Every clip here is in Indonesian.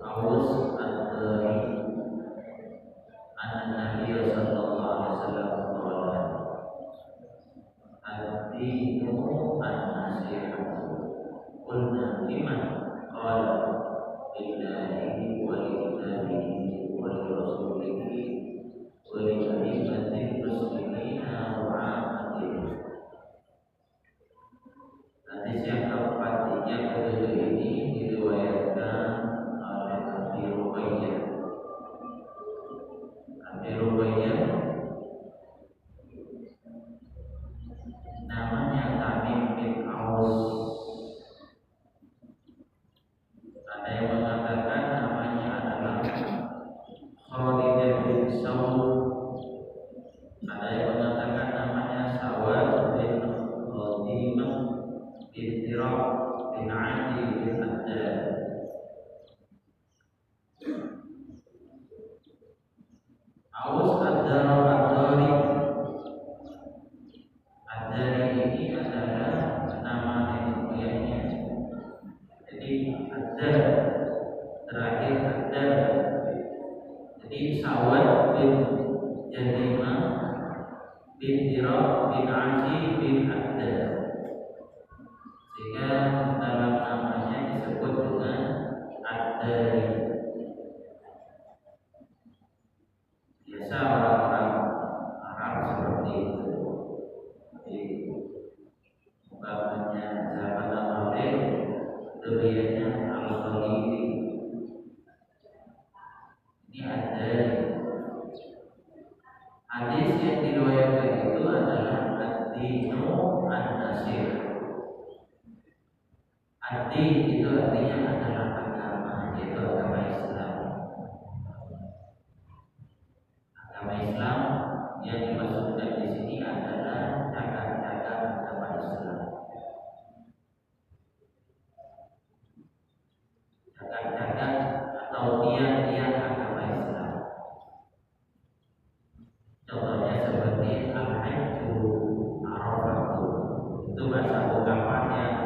Aus Ad-Dari anna Nabiy sallallahu alaihi wasallam qala ad-dinu an-nasihah. Qulna liman? Qala lillahi wa li kitabihi wa li rasulihi wa li a'immatil muslimina wa 'ammatihim. Hadis yang keempat yang ketujuh ini diriwayatkan oleh Abi Ruqayyah. Abi Ruqayyah namanya Tamim bin Aus. Ada yang mengatakan namanya adalah Khalid bin Saud. Ada yang mengatakan namanya Sawad bin Khadimah bin Tirab bin Adi bin Haddad. Aus Ad-Dari. Ad-Dari ini adalah nama nenek moyangnya. Jadi Ad-Dar terakhir Ad-Dar. Jadi Sawad bin Jadimah bin Tirab bin Adi bin Haddad. Sehingga dalam namanya disebut dengan Ad-Dari. Biasa orang-orang Arab seperti itu. Jadi umpamanya zaman Nabi duriannya Al-Khalidi. Ini Ad-Dari. Hadis yang diriwayatkan itu adalah ad-dinu an-nasihah. Ad-din itu artinya adalah agama, yaitu agama Islam. Agama Islam yang dimaksudkan di sini adalah cacat-cacat agama Islam. Cacat-cacat atau tiang-tiang agama Islam. Contohnya seperti al-hajju, arafatu. Itu bahasa ungkapan yang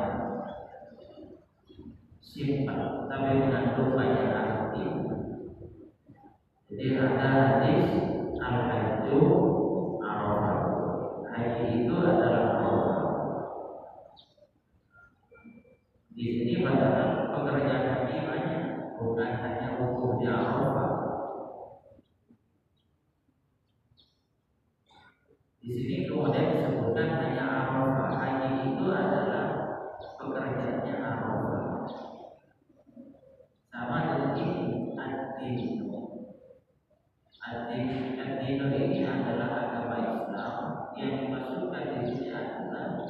simpel tapi mengandung banyak arti. Jadi ada hadis al-hajju arafatu. Haji itu adalah Arafah. Di sini padahal pekerjaan haji banyak, bukan hanya wukuf di Arafah. Di sini kemudian disebutkan hanya Arafah. Haji itu adalah pekerjaannya Arafah. Sama dengan ini ad-din. Ad-din ini adalah agama Islam. Yang dimaksudkan di sini adalah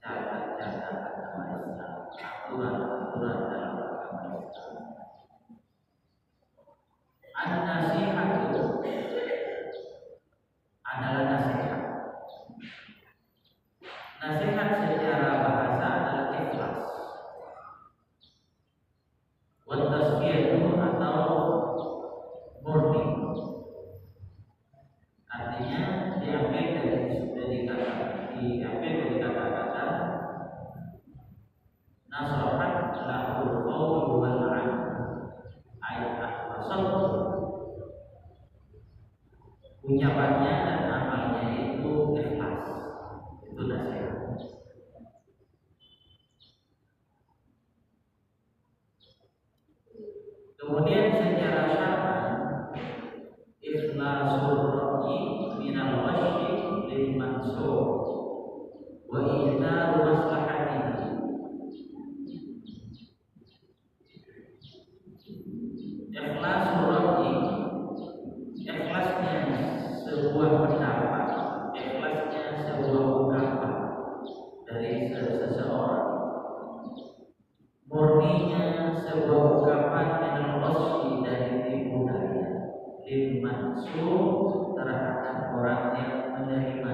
cacat-cacat agama Islam, aturan-aturan dalam agama Islam. An-nasihat itu adalah nasihat. Nasihat secara bahasa adalah ikhlas. Wa tasfiyatu atau murni. Artinya diambil dari kata-kata nasahat lahul qawlu wal amal. Ayat asal ucapannya dan amalnya itu ikhlas. Itu nasihat. Kemudian secara syar'an ikhlasul ra'yi minal wasyi lil mansur wa ihdaru maslahatihi. Ikhlasul ra'yi, ikhlasnya sebuah pendapat, ikhlasnya sebuah ungkapan dari seseorang, murninya sebuah ungkapan minal wasyi dari tipu daya lil mansur terhadap orang yang menerima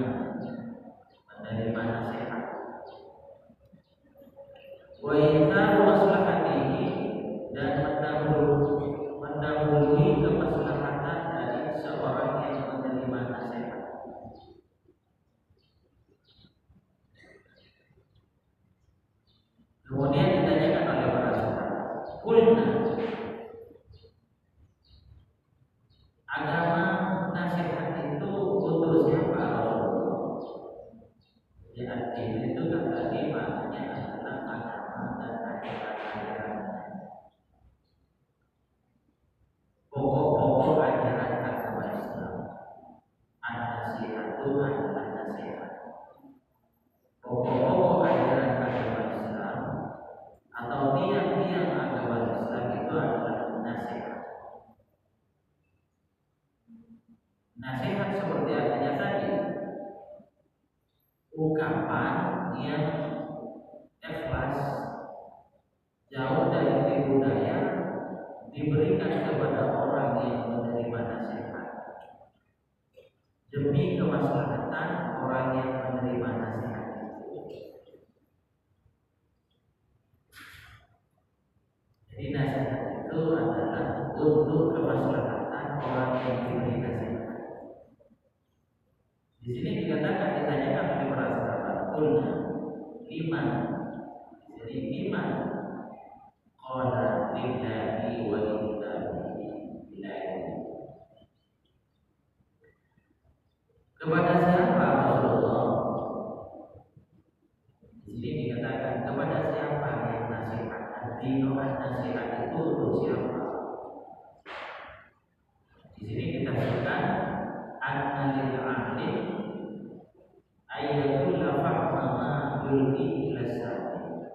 nasihat. Wa ihdaru maslahatihi dan mendahului kemaslahatan dari seorang yang menerima nasihat. Kemudian ditanyakan oleh para sahabat, "Qulna tiang-tiang agama Islam itu adalah nasihat. Nasihat seperti artinya tadi, ungkapan yang ikhlas, jauh dari tipu daya, diberikan kepada orang yang menerima nasihat demi kemaslahatan orang yang menerima nasihat itu. Jadi nasihat itu adalah untuk kemaslahatan orang yang diberi nasihat. Di sini dikatakan, ditanyakan oleh para sahabat, kulna liman. Jadi liman qala lillahi wa lillahi. Kepada siapa Rasulullah? Di sini dikatakan kepada siapa yang nasihat. Nanti nasihat itu untuk siapa? Di sini ditafsirkan annalil alim ayatul fahma ma yulqi ila sami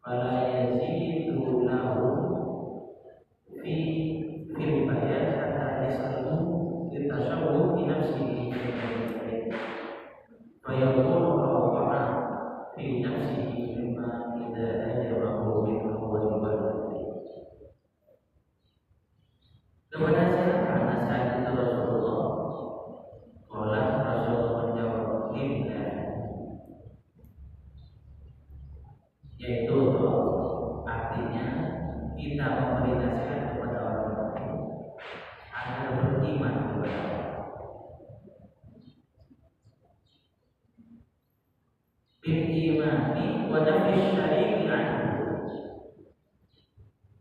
fala yazidu lahu fi fil bayan hatta yasalu litasawwuf fi nafsihi fa yakunu rawa'a fi nafsihi mimma idza ajrahu bi qawli. Kepada siapa nasihat itu Rasulullah? Qala Rasulullah menjawab lillah, yaitu artinya kita memberi nasihat kepada orang lain agar beriman kepada Allah. Bil imani wa nafi syariki anhu,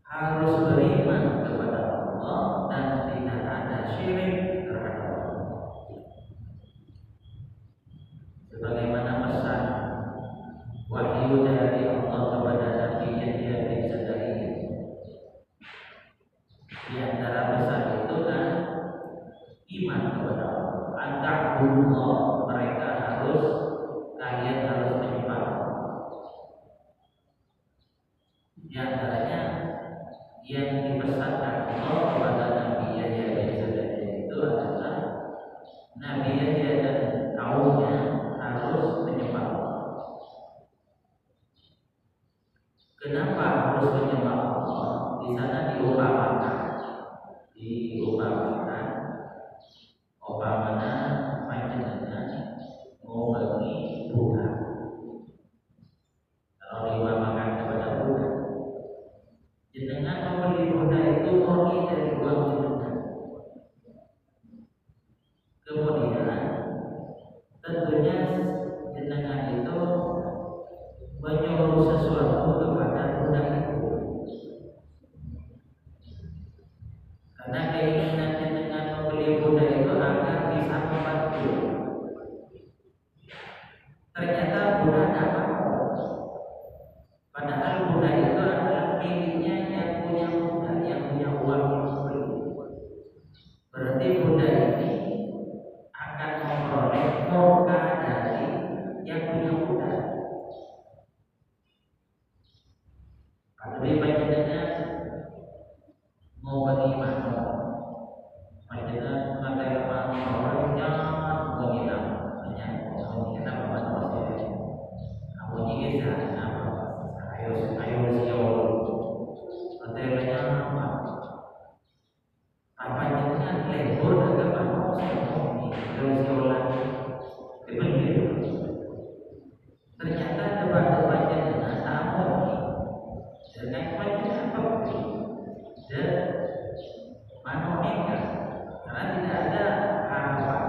harus beriman kepada Allah dan tidak ada syirik terhadap Allah. Sebagaimana pesan wahyu dari Allah kepada Nabi Yahya bin Zakaria. Di antara pesan itu kan iman kepada Allah. Anta'budullah, mereka kalian harus menyembah. Di antaranya yang dipesankan Allah kepada Nabi Yahya bin Zakaria itu adalah Nabi Yahya dan kaumnya harus menyembah. Kenapa harus menyembah Allah? Di sana diumpamakan umpamanya panjenengan mau bagi bunga. Kalau diumpamakan kepada bunga, jenengan membeli bunga itu murni dari uang jenengan. Kemudian tentunya jenengan itu menyuruh sesuatu kepada budak itu, karena keinginan jenengan membeli budak itu agar bisa membantu. Ternyata budak tidak mau, padahal budak itu adalah miliknya yang punya budak, yang punya uang yang membeli. Berarti budak ini akan memperoleh murka dari yang punya budak. Lebih panjenengan mau bagi mana? Panjenengan ngatai orangnya mau hilang, banyak mau kita bawa proses. Kamu ini sana, ayo siol. Ngatai apa? Apa jenengan lembur agak banyak semua ayo siolan. Begitu. Ternyata debat-debat jenengan tamu dengan panjenengan pemberi dan manusia, karena tidak ada harapan.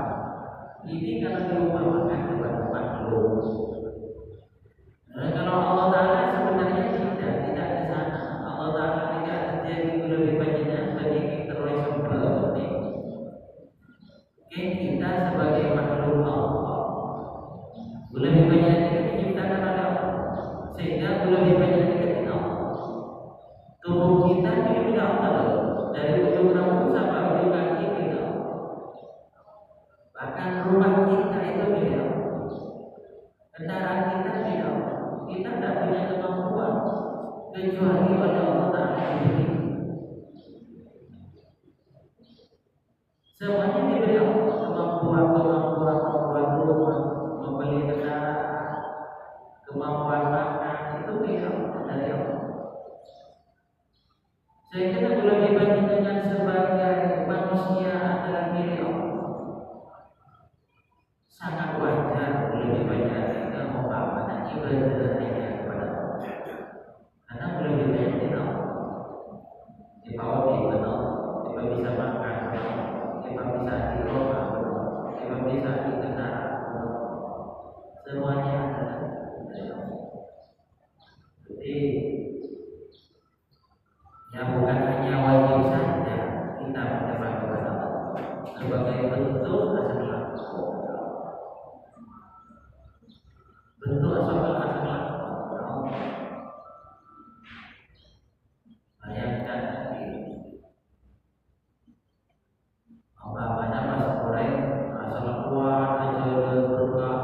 Ini kalau diumpamakan kepada makhluk. Kalau Allah Ta'ala sebenarnya tidak di sana. Allah Ta'ala tidak terjadi lebih panjenengan bagi terorisme seperti kita sebagai makhluk Allah. Lebih banyak kita diciptakan oleh Allah, sehingga lebih banyak kita Allah. Tubuh kita milik Allah, dari ujung rambut sampai ujung kaki milik Allah. Bahkan rumah kita itu milik Allah, kendaraan kita milik Allah. Kita tidak punya kemampuan kecuali oleh Allah Ta'ala diberi. Semuanya diberi Allah, kemampuan rumah, membeli kendaraan, kemampuan makan, itu dari Allah. Sehingga kalau dibandingkan sebagai manusia adalah milik Allah, sangat wajar lebih banyak kita mengamalkan ibadah hanya kepada Allah. Karena lebih banyak kita dibawa di benar, kita bisa makan, kita bisa di rumah, kita bisa di kendaraan, semuanya adalah dari Allah. Jadi ya bukan hanya wajib saja kita menyembah kepada Allah sebagai bentuk asal bayangkan apa masa goreng asal kuat aja berkah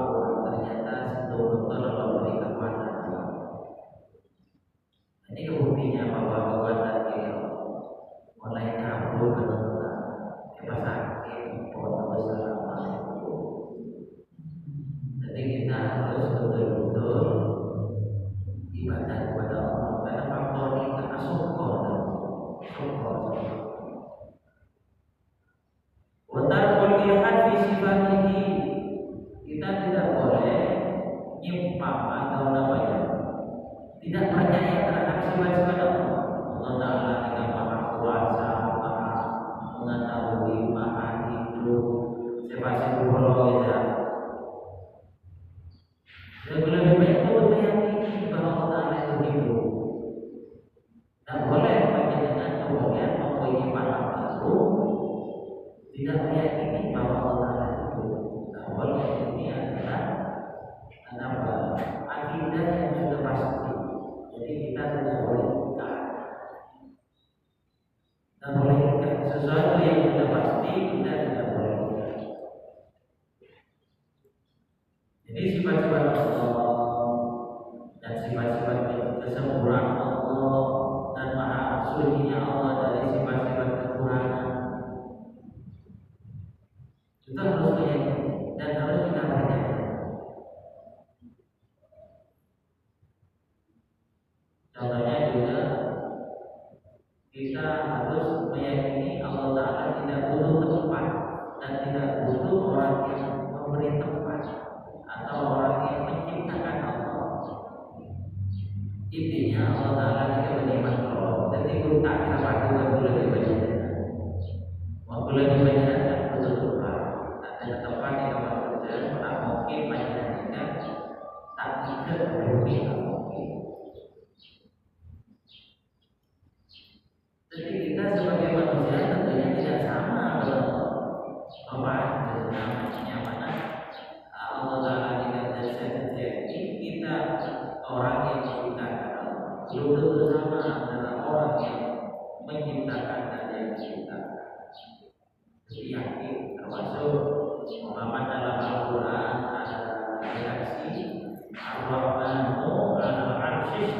ternyata betul-betul Allah beri kekuatan. Ini buktinya bahwa kekuatan diri mulai kabur benar-benar kita sakit selama itu. Jadi kita harus betul-betul ibadah kepada Allah karena faktor kita syukur. Watarul ilhad fi sifatihi, kita tidak boleh nyimpang atau namanya tidak percaya terhadap sifat-sifat Allah. Allah Ta'ala kita maha kuasa, maha mengetahui, maha hidup, sifat-sifat Allah. Dan lebih baik untuk meyakini bahwa Allah Ta'ala itu hidup. Tak boleh dengan kemudian mempunyai paham baru, tidak meyakini bahwa Allah Ta'ala itu. Tak boleh, ini adalah akidah yang sudah pasti. Jadi kita tidak boleh ikat sesuatu yang sudah pasti, kita tidak boleh ikat. Jadi sifat-sifat Allah dan sifat-sifat kesempurnaan Allah dan maha sucinya Allah dari sifat-sifat kekurangan, kita harus meyakini dan harus kita percaya. Contohnya juga kita harus meyakini Allah Ta'ala tidak butuh tempat dan tidak butuh orang yang memberi tempat atau orang yang menciptakan Allah. Intinya Allah Ta'ala tidak punya makhluk. Jadi kita pasti lebih banyak. Waktu lebih banyak dan butuh tempat. Ada tempat yang tempat kerja, tak mungkin banyaknya tak tidak mungkin. Jadi kita sebagai manusia tentunya tidak sama dengan namanya mana Allah Ta'ala tidak jadi kita orang yang menciptakan belum tentu sama dengan orang yang menciptakan dan yang menciptakan. Jadi yakin termasuk pemahaman dalam Al-Quran ada reaksi Ar-Rahmanu al-Arsyis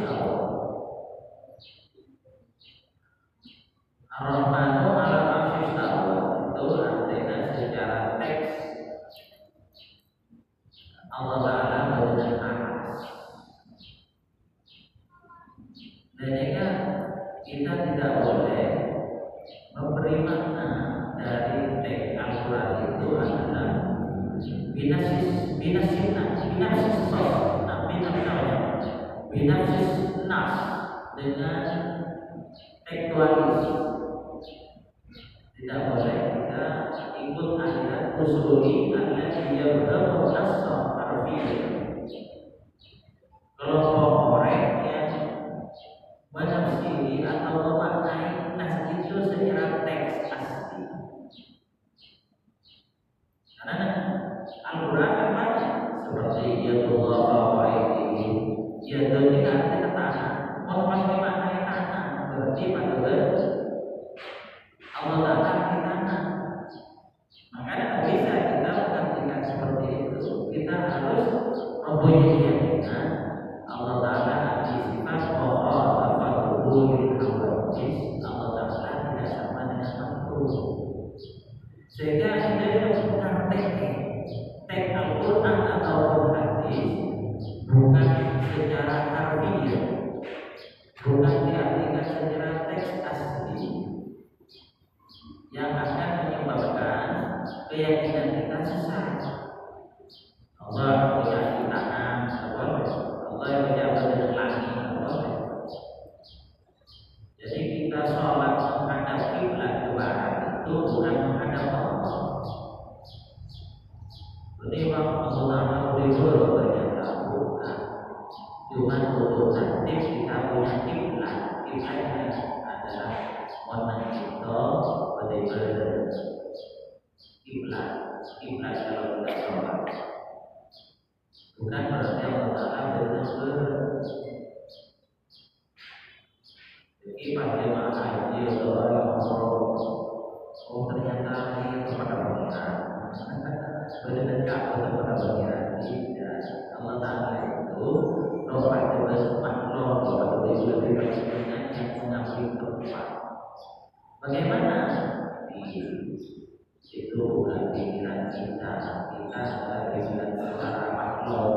Ar-Rahmanu al-Arsyis itu artinya secara teks Allah Ta'ala berwenang atas. Dan jika kita tidak boleh memberi makna dari teks Al-Quran itu adalah binasis nas dengan tekstualis. Tidak boleh kita ikut aliran usuli aliran dia bernasab harfiah. Kelompok orang yang menafsiri atau memaknai nas itu secara teks asli. Karena Al-Quran kan banyak seperti yadullah wa aydihi. Yadul ini artinya tanah. Mau masuk maknai tanah berarti pada Allah Ta'ala di tanah. Makanya tidak bisa kita mengartikan seperti itu. Kita harus mempunyai keyakinan Allah Ta'ala di sifat Allah Rasulul Hawadis, Allah Ta'ala tidak sama dengan makhluk. Sehingga ada yang praktek Al-Quran atau hadis bukan secara harfiah, bukan diartikan secara teks asli, yang akan menyebabkan keyakinan kita sesat. Allah punya tangan, Allah yang menjabat dengan langit, jadi kita sholat menghadap kiblat ke barat itu bukan menghadap Allah. Ini Imam Utama Ridho ternyata bukan, cuma untuk tertib kita punya kiblat. Kiblatnya adalah warna hitam, beribadah. Kiblat kalau kita sholat bukan berarti Allah Ta'ala benar-benar. Jadi pada jemaah haji atau orang oh ternyata ini kepada pengiran, berdekat kepada pengiran. Tidak, Allah Ta'ala itu doa bertempat doa lebih banyak yang mengambil tempat. Bagaimana? Itu bukan pikiran kita adalah pikiran secara makhluk.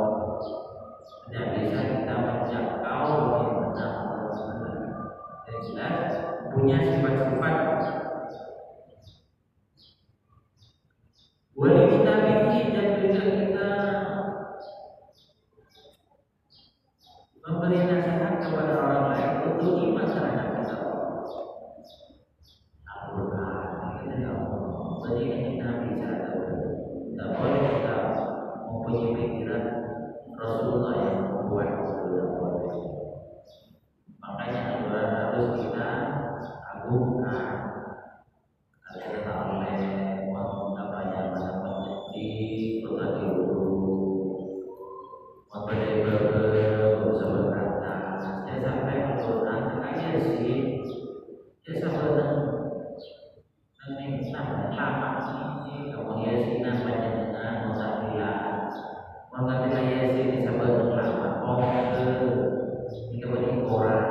Tidak bisa kita menjangkau bagaimana yang jelas punya sifat-sifat. Boleh kita bikin dan juga kita memberi nasihat kepada orang lain untuk iman terhadap kita. Al-Quran kita tidak mau. Jadi kita bicara tidak boleh kita mempunyai pikiran Rasulullah yang membuat itu. Makanya Al-Quran harus kita agungkan. Kita oleh namanya menjadi berarti memperbaiki bersama kata. Saya sampai Al-Quran kaya sih. Saya sampai nanti lama ini kemudian sini banyak dengan Mutazila Yasin disebut lama. Oh ini kemudian Quran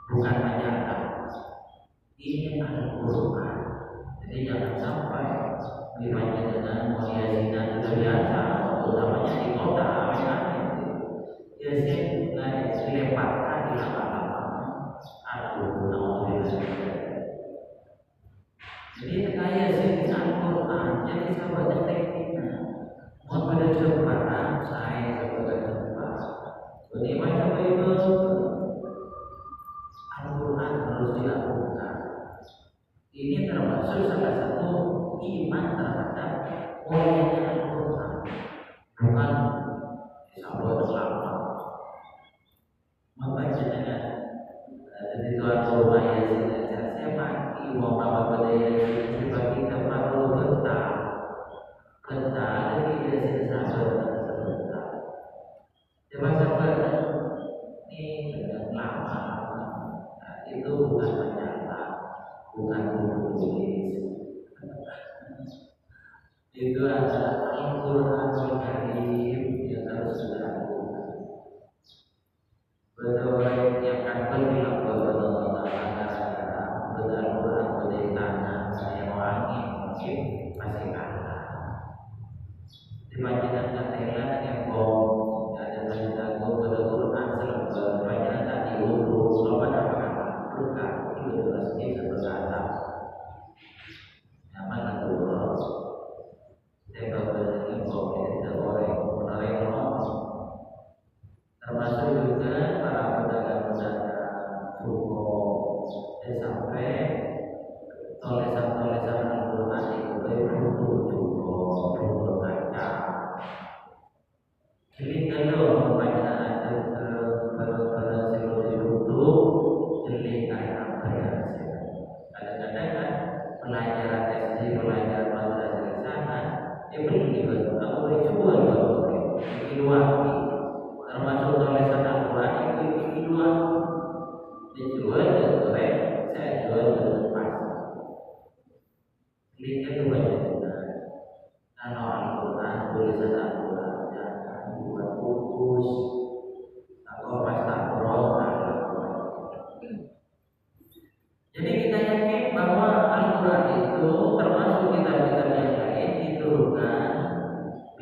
bukan majalah. Ini Al-Quran. Jadi jangan sampai dibaca dengan Yasin itu biasa, utamanya di kota Yasin dilemparkan di lama-lama. Jadi kaya sih Al-Quran. Jadi sahabat tekniknya mau pada sebarang saya sebagai tempat. Jadi macam itu Al-Quran harus dilakukan. Ini termasuk salah satu iman terhadap mulianya Al-Quran. Bukan disambut lama membaca dengan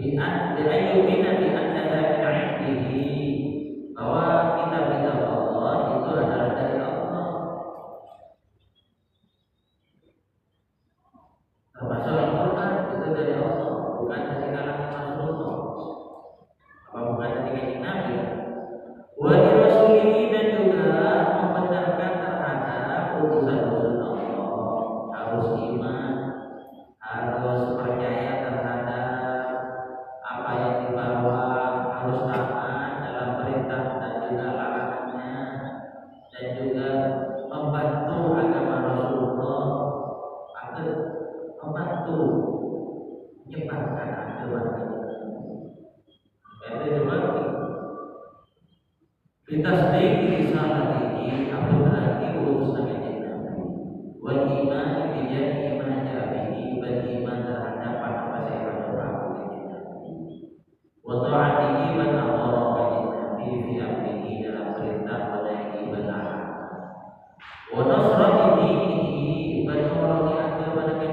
bi'ayyubina bi'annaha min 'indihi, bahwa kitab-kitab Allah itu adalah dari Allah. Termasuk Al-Quran itu dari Allah, bukan dari kalangan Rasulullah. Apa bukan dari kalangan Nabi? Wa rasulihi, dan juga membenarkan terhadap utusan-utusan Allah, harus iman, harus percaya terhadap apa yang dibawa, harus taat dalam perintah dan juga larangannya, dan juga membantu agama Rasulullah agar membantu menyebarkan agama ini. Itu dibagi. Bitasdiq risalah ini apa berarti utusan Nabi. Wal iman bi jami'i ma ja'a bihi, beriman terhadap apa yang berlaku dari Nabi. Wa ta'atihi wa ta'ara Nabi fi amrihi, dalam perintah menaiki benar. Wa nasrati dinihi, menolongi agama Nabi.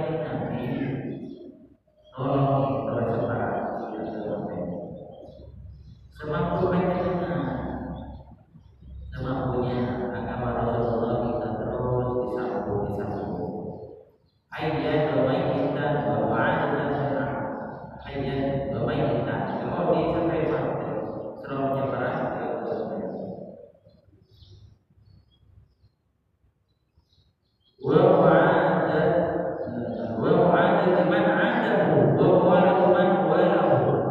Tolong berseparasi agama. Semampu panjenengan, semampunya agama Rasulullah kita terus disambung. Ayat doai kita bahwa ada ayat doai kita kalau dicapai mati seluruhnya berarti wa wa'ada man 'adahu wa wa'ada man walahu,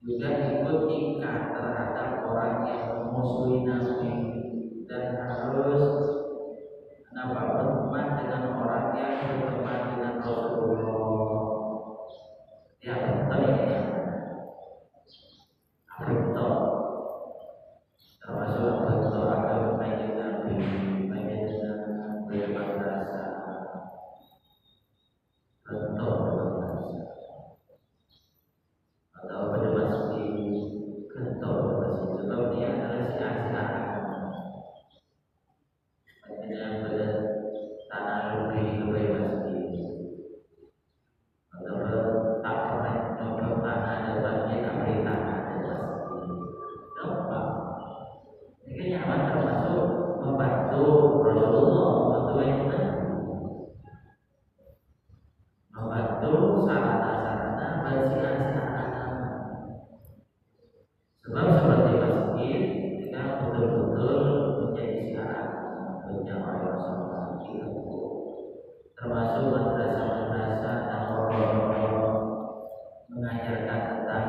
juga ikut ikat terhadap orang yang memusuhi Nabi, dan harus berteman dengan orang yang berteman dengan Rasulullah. Ya betul ya, betul. Termasuk betul agama baik Nabi, baik dengan bermadrasah, betul bermadrasah, atau bermasjid, betul bermasjid. Sebab dia adalah siar-siar yang tanah lebih masjid, atau tak pernah contoh tanah ada masjid, tak beri tanah ada masjid. Coba ini nyaman, termasuk membantu Rasulullah, membantu Nabi, membantu sarana-sarana bersiar-siar agama. Sebab seperti masjid kita betul-betul menjadi siar menjawab Rasulullah itu, termasuk madrasah-madrasah dan orang-orang mengajarkan tentang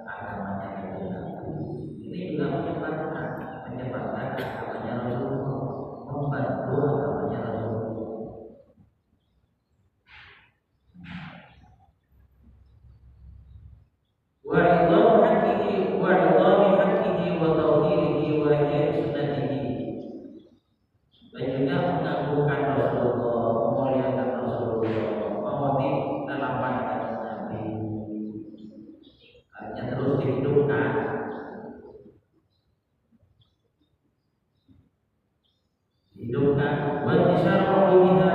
agamanya Nabi. Ini juga menyebarkan agamanya Rasulullah, membantu agamanya Rasulullah. Wa ridha haqqihi wa tawhirihi wa ihya sunnatihi, dan juga mengagungkan Rasulullah, memuliakan Rasulullah, memotif dalam pandangan Nabi, artinya terus dihidupkan. Wa intisyarul biha,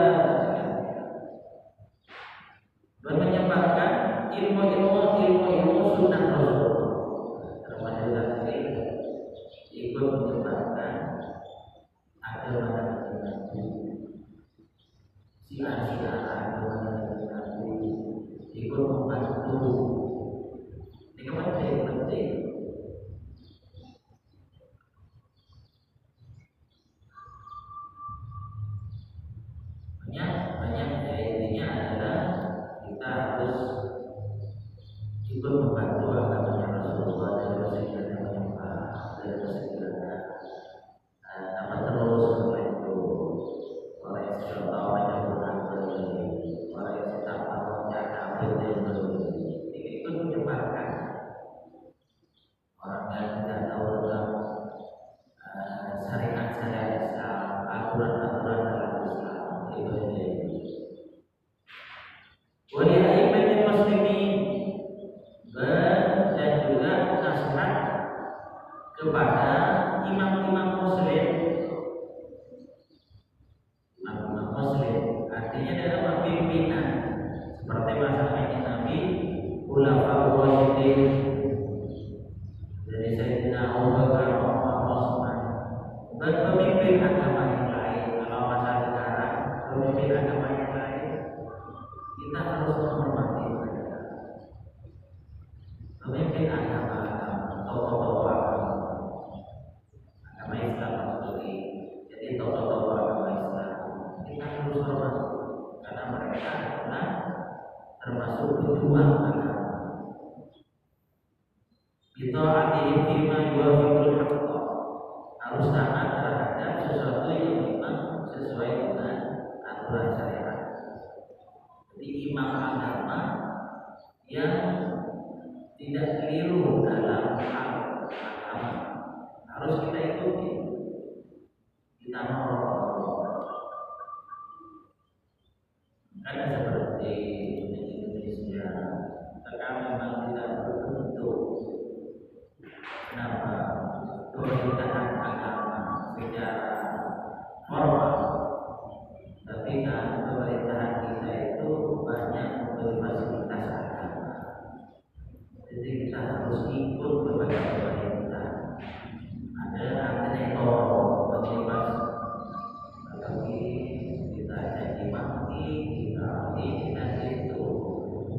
dan menyebarkan ilmu sunnah Rasulullah. Termasuk tadi ikut menyebarkan agama Nabi, siar-siar agama Nabi, ikut membantu. Ini penting. Banyak intinya adalah kita harus ikut membantu agamanya Rasulullah dari segala menyembah, dari segala apa terus membantu orang yang sudah tahu banyak Quran, orang yang sudah tahu banyak ikut menyebarkan. Orang yang tidak tahu tentang syariat Islam, aturan-aturan dalam Islam, itu aja. Waliaimatul muslimin, dan juga nasihat kepada imam-imam muslim. Imam-imam muslim artinya adalah pimpinan, seperti masa Nabi tokoh-tokoh agama Islam kita harus hormat karena mereka adalah termasuk pejuang agama. Kita hati bima yuafiqul haqq, harus taat terhadap sesuatu yang memang sesuai dengan aturan syariat. Jadi imam agama yang tidak keliru dalam hal agama harus kita ikuti, kita normal. Karena seperti di Indonesia, kita memang tidak berbentuk. Kenapa? Pemerintahan agama secara formal, tapi kan pemerintahan kita itu banyak memberi fasilitas agama. Jadi kita harus ikut kepada pemerintah. Ada administrator, pejabat, tapi kita jadi mati, kita ini dan itu,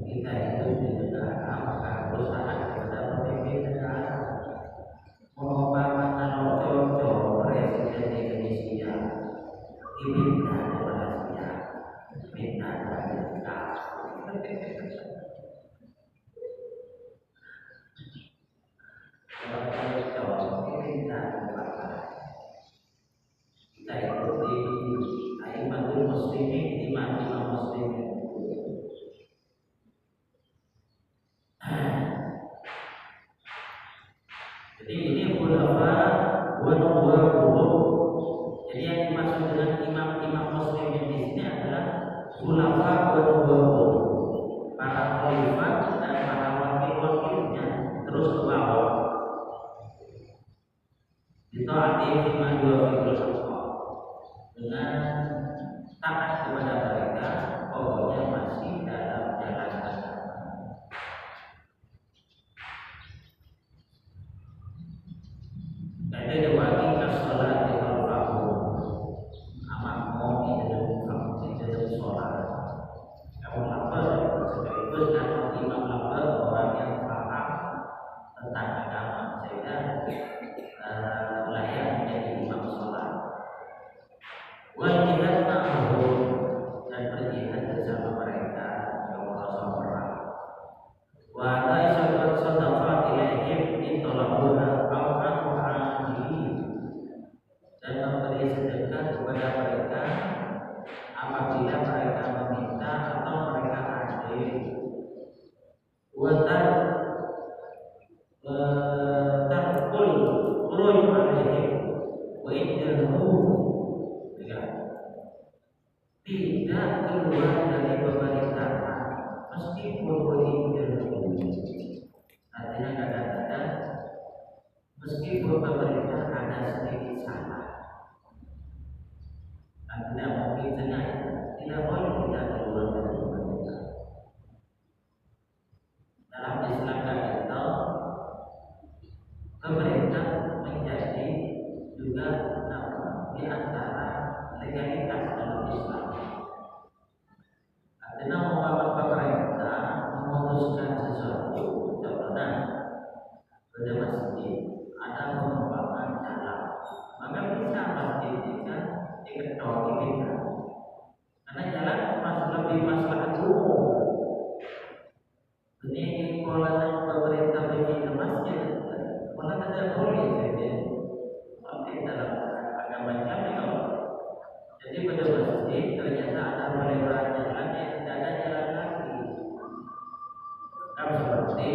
kita itu di negara maka harus taat kepada pemimpin negara. Mengumpamakan kalau cocok presiden Indonesia dipindah dari Malaysia, pindah dari kita. Kita ikuti aimatul muslimin, imam muslimin. Jadi ini khulafa wa nubuwwah. Jadi yang dimaksud dengan imam muslimin di sini adalah khulafa wa nubuwwah, para khalifah dan para wakil-wakilnya terus ke bawah. Ditaati bima yuafiqul haqq, dengan taat kepada mereka, pokoknya masih dalam jalan agama. Kata jawab kasolat di al-fahu, amak mau di dalam sholat. Kamu lapar, sekaligus dan imam lapar, orang yang paham tentang agama, sehingga layak menjadi imam sholat. Wal jihad ma'ahum, dan berjihad bersama mereka yang merasa perang. Wa ta'isyabat sadaqat ilaihim intolabuha dan memberi sedekah kepada mereka apabila mereka meminta atau mereka hadir. Watar tarkul khuruj alaihim wa iddahu, tidak keluar dari pemerintahan meskipun iddahu, artinya kadang-kadang meskipun pemerintah ada sedikit salah, artinya mungkin tidak boleh kita keluar dari pemerintah. Dalam Islam kita pemerintah menjadi juga di antara legalitas dalam Islam. Artinya bahwa pemerintah memutuskan sesuatu, contohnya pada masjid ada pengembangan jalan, maka bisa masjid kita diketok kita, karena jalan lebih maslahat umum. Ini kalau pemerintah bikin masjid, malah tidak boleh jadi masjid dalam agama Islam itu. Jadi pada masjid ternyata ada pelebaran jalan yang tidak ada jalan lagi. Kan seperti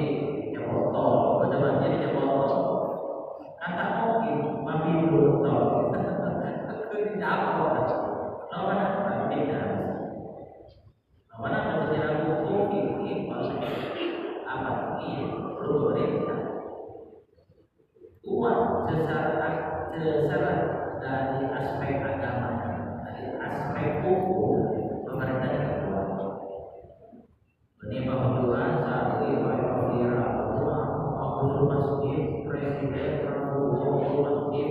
Jaboto, pada masjid Jaboto. Kan tak mungkin mami Jaboto. Itu tidak apa. Lawan apa? Tidak. Lawan apa secara hukum ini apa ini perlu pemerintah. Uang secara dari aspek agama, dari aspek hukum pemerintah tidak keluar. Ini bahwa saat ini aku masjid presiden Prabowo masjid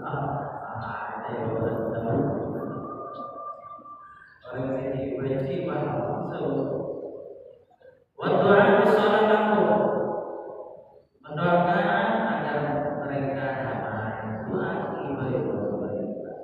ada orang ini benci bahasa waktu sholat aku mendoakan agar mereka damai, doa ibadah mereka.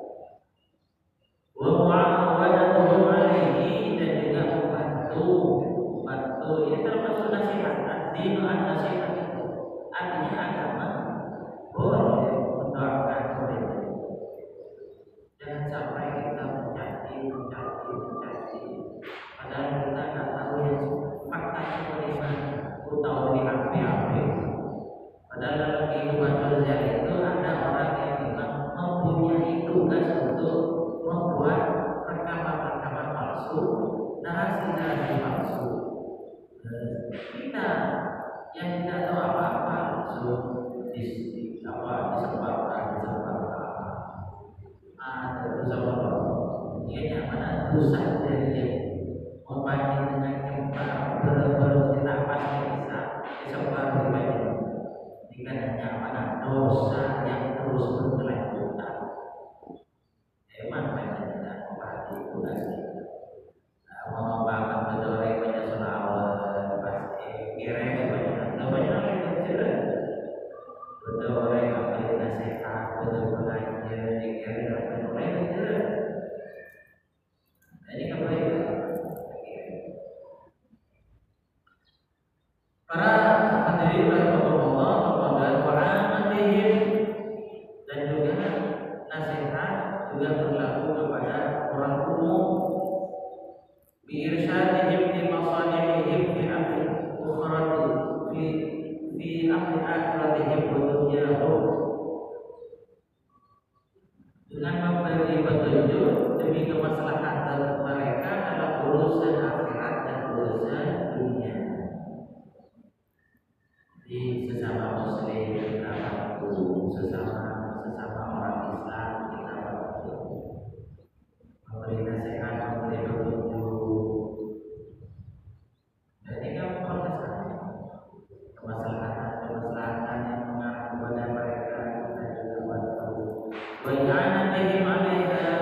mempunyai tugas untuk membuat rekaman-rekaman palsu, narasi-narasi palsu. Kita yang tidak tahu apa-apa langsung disebabkan dia mana rusak dari membanding dengan gempa bercerita pasti bisa disebabkan pribadi dikarenanya mana dosa yang terus berkelanjutan. Emang banyak tidak memperhati tugas kita. Mengembangkan bedore banyak selawat pasti kira banyak yang kecil. Bedore apa nasihat bedore belajar dikira bedore kecil. Ini kembali para hadirin rahimahullah kepada wa'amatihim dan juga nasihat juga berlaku kepada orang umum biirsyadihim fi masalihihim fi amri ukhrati fi amri akhiratihim wa dunyahum dengan memberi petunjuk demi kemaslahatan mereka dalam urusan akhirat dan urusan dunia. Di sesama muslim kita bantu, sesama orang Islam kita bantu, memberi nasihat, memberi petunjuk. Jadi kamu proses kemaslahatan yang mengarah kepada mereka kita juga bantu. Wa'anatihim 'alaiha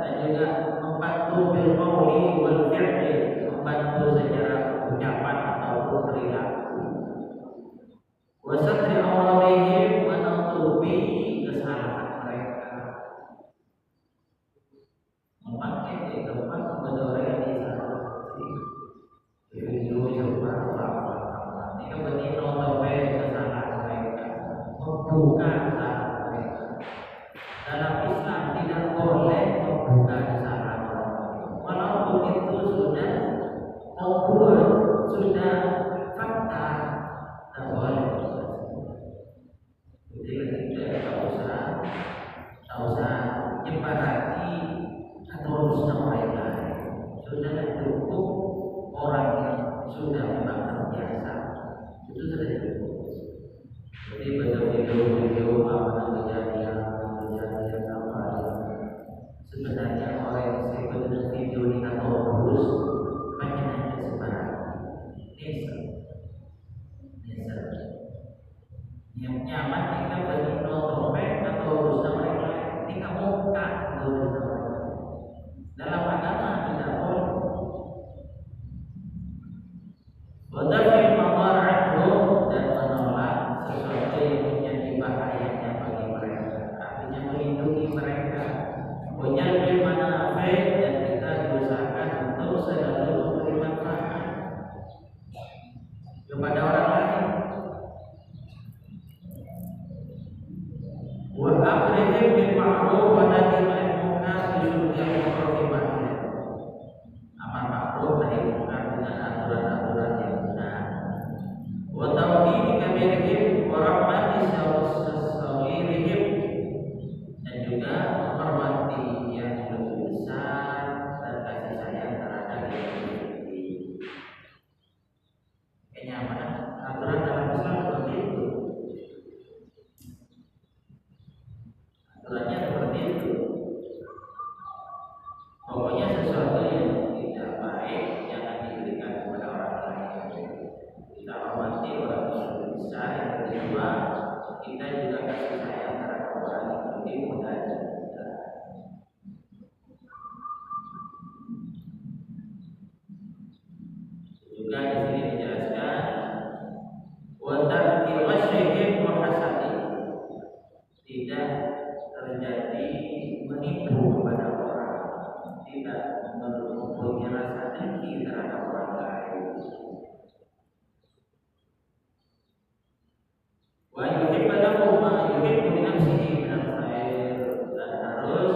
dan juga membantu bil qauli wal fi'li, membantu secara ucapan ataupun perilaku. Wa satri awradihim, menutupi kesalahan mereka. Memakai di tempat bedore di sana. Itu coba apa-apa. Ini berarti menutupi kesalahan mereka, membuka kesalahan mereka. Dalam Islam tidak boleh membuka kesalahan orang lain, walaupun itu sudah obrolan, sudah fakta, tidak boleh. Jadi tidak usah nyepahati atau urus orang lain. Sudah cukup orang yang sudah memang terbiasa, itu sudah cukup. Jadi video apa kejadian apa sebenarnya orang yang sering video ini atau terus banyak yang sebarang yang nyaman kita bagi nonton atau urusan orang lain ini kamu buka urusan orang lain dalam agama tidak boleh. Wadafir mawara'atuh dan menolak sesuatu yang menjadi bahayanya bagi mereka, artinya melindungi mereka. Wajalbil manafi' dan kita diusahakan untuk selalu memberi manfaat kepada orang lain. Wa amrihim bil ma'ruf wa nahyihim 'anil munkar bisyurutil muharramat. Amar ma'ruf nahi munkar dengan aturan-aturan yang benar. Wa tawqidi kabirihim wa rahmati saghirihim dan juga menghormati yang lebih besar dan kasih sayang terhadap yang lebih tinggi. Kenyamanan aturan dalam Islam seperti itu. Aturannya seperti itu. Pokoknya sesuatu yang tidak baik jangan diberikan kepada orang lain. Kita hormati orang yang lebih besar. Yang kedua, kita juga kasih sayang terhadap orang yang lebih muda dan kita. Juga di sini dijelaskan wa tarki ghasyihim wa hasadi, tidak terjadi menipu kepada orang, tidak mempunyai rasa dengki terhadap orang lain. Wa yuhibbu lahu ma yuhibbu li nafsihi min al-khair, dan harus